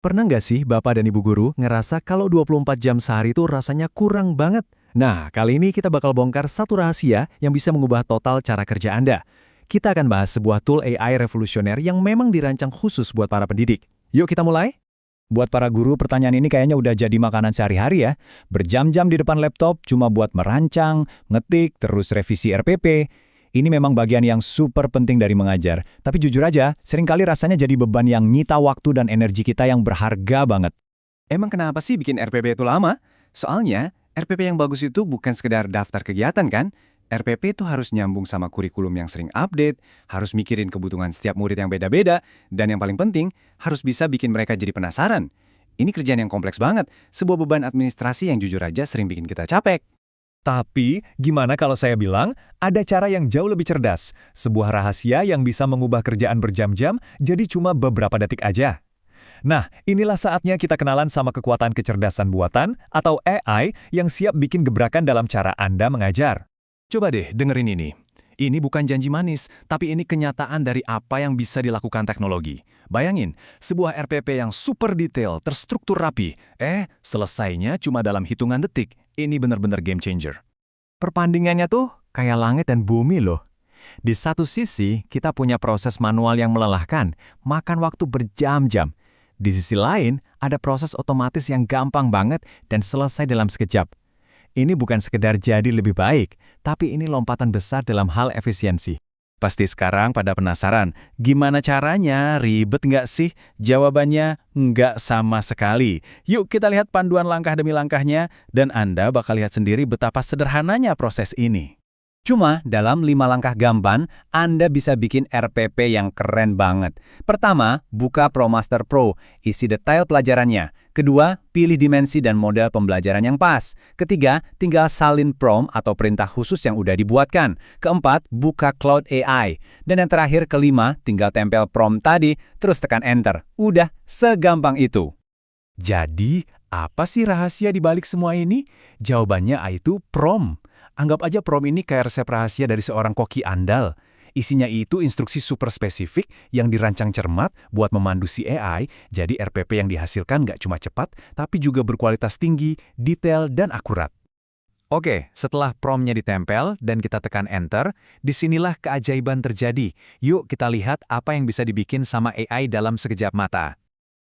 Pernah nggak sih Bapak dan Ibu Guru ngerasa kalau 24 jam sehari itu rasanya kurang banget? Nah, kali ini kita bakal bongkar satu rahasia yang bisa mengubah total cara kerja Anda. Kita akan bahas sebuah tool AI revolusioner yang memang dirancang khusus buat para pendidik. Yuk kita mulai? Buat para guru, pertanyaan ini kayaknya udah jadi makanan sehari-hari ya. Berjam-jam di depan laptop cuma buat merancang, ngetik, terus revisi RPP. Ini memang bagian yang super penting dari mengajar. Tapi jujur aja, seringkali rasanya jadi beban yang nyita waktu dan energi kita yang berharga banget. Emang kenapa sih bikin RPP itu lama? Soalnya, RPP yang bagus itu bukan sekedar daftar kegiatan kan? RPP itu harus nyambung sama kurikulum yang sering update, harus mikirin kebutuhan setiap murid yang beda-beda, dan yang paling penting, harus bisa bikin mereka jadi penasaran. Ini kerjaan yang kompleks banget, sebuah beban administrasi yang jujur aja sering bikin kita capek. Tapi, gimana kalau saya bilang, ada cara yang jauh lebih cerdas. Sebuah rahasia yang bisa mengubah kerjaan berjam-jam jadi cuma beberapa detik aja. Nah, inilah saatnya kita kenalan sama kekuatan kecerdasan buatan atau AI yang siap bikin gebrakan dalam cara Anda mengajar. Coba deh dengerin ini. Ini bukan janji manis, tapi ini kenyataan dari apa yang bisa dilakukan teknologi. Bayangin, sebuah RPP yang super detail, terstruktur rapi. Selesainya cuma dalam hitungan detik. Ini benar-benar game changer. Perbandingannya tuh kayak langit dan bumi loh. Di satu sisi, kita punya proses manual yang melelahkan, makan waktu berjam-jam. Di sisi lain, ada proses otomatis yang gampang banget dan selesai dalam sekejap. Ini bukan sekedar jadi lebih baik, tapi ini lompatan besar dalam hal efisiensi. Pasti sekarang pada penasaran, gimana caranya? Ribet nggak sih? Jawabannya, nggak sama sekali. Yuk kita lihat panduan langkah demi langkahnya, dan Anda bakal lihat sendiri betapa sederhananya proses ini. Cuma dalam 5 langkah gamban, Anda bisa bikin RPP yang keren banget. Pertama, buka ProMaster Pro, isi detail pelajarannya. Kedua, pilih dimensi dan model pembelajaran yang pas. Ketiga, tinggal salin prompt atau perintah khusus yang udah dibuatkan. Keempat, buka Cloud AI. Dan yang terakhir, kelima, tinggal tempel prompt tadi, terus tekan Enter. Udah, segampang itu. Jadi, apa sih rahasia di balik semua ini? Jawabannya itu prompt. Anggap aja prompt ini kayak resep rahasia dari seorang koki andal. Isinya itu instruksi super spesifik yang dirancang cermat buat memandu si AI, jadi RPP yang dihasilkan nggak cuma cepat, tapi juga berkualitas tinggi, detail, dan akurat. Oke, setelah promptnya ditempel dan kita tekan Enter, disinilah keajaiban terjadi. Yuk kita lihat apa yang bisa dibikin sama AI dalam sekejap mata.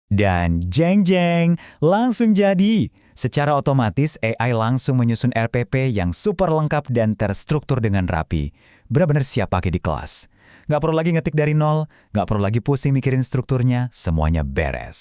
Dan jeng-jeng, langsung jadi. Secara otomatis, AI langsung menyusun RPP yang super lengkap dan terstruktur dengan rapi. Benar-benar siap pakai di kelas. Nggak perlu lagi ngetik dari nol, nggak perlu lagi pusing mikirin strukturnya, semuanya beres.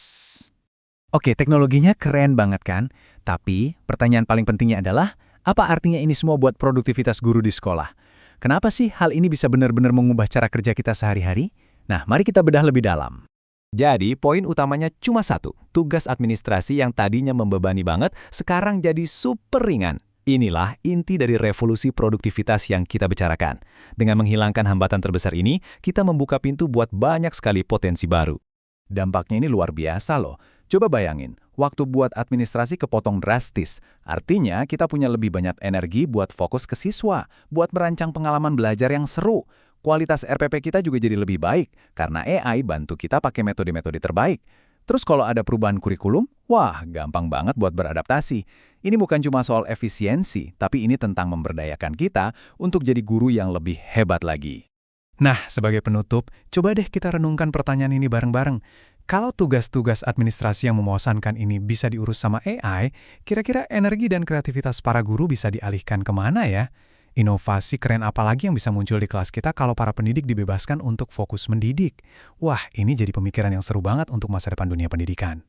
Oke, teknologinya keren banget kan? Tapi pertanyaan paling pentingnya adalah, apa artinya ini semua buat produktivitas guru di sekolah? Kenapa sih hal ini bisa benar-benar mengubah cara kerja kita sehari-hari? Nah, mari kita bedah lebih dalam. Jadi, poin utamanya cuma satu. Tugas administrasi yang tadinya membebani banget, sekarang jadi super ringan. Inilah inti dari revolusi produktivitas yang kita bicarakan. Dengan menghilangkan hambatan terbesar ini, kita membuka pintu buat banyak sekali potensi baru. Dampaknya ini luar biasa loh. Coba bayangin, waktu buat administrasi kepotong drastis. Artinya, kita punya lebih banyak energi buat fokus ke siswa, buat merancang pengalaman belajar yang seru. Kualitas RPP kita juga jadi lebih baik, karena AI bantu kita pakai metode-metode terbaik. Terus kalau ada perubahan kurikulum, wah gampang banget buat beradaptasi. Ini bukan cuma soal efisiensi, tapi ini tentang memberdayakan kita untuk jadi guru yang lebih hebat lagi. Nah, sebagai penutup, coba deh kita renungkan pertanyaan ini bareng-bareng. Kalau tugas-tugas administrasi yang membosankan ini bisa diurus sama AI, kira-kira energi dan kreativitas para guru bisa dialihkan kemana ya? Inovasi keren apa lagi yang bisa muncul di kelas kita kalau para pendidik dibebaskan untuk fokus mendidik? Wah, ini jadi pemikiran yang seru banget untuk masa depan dunia pendidikan.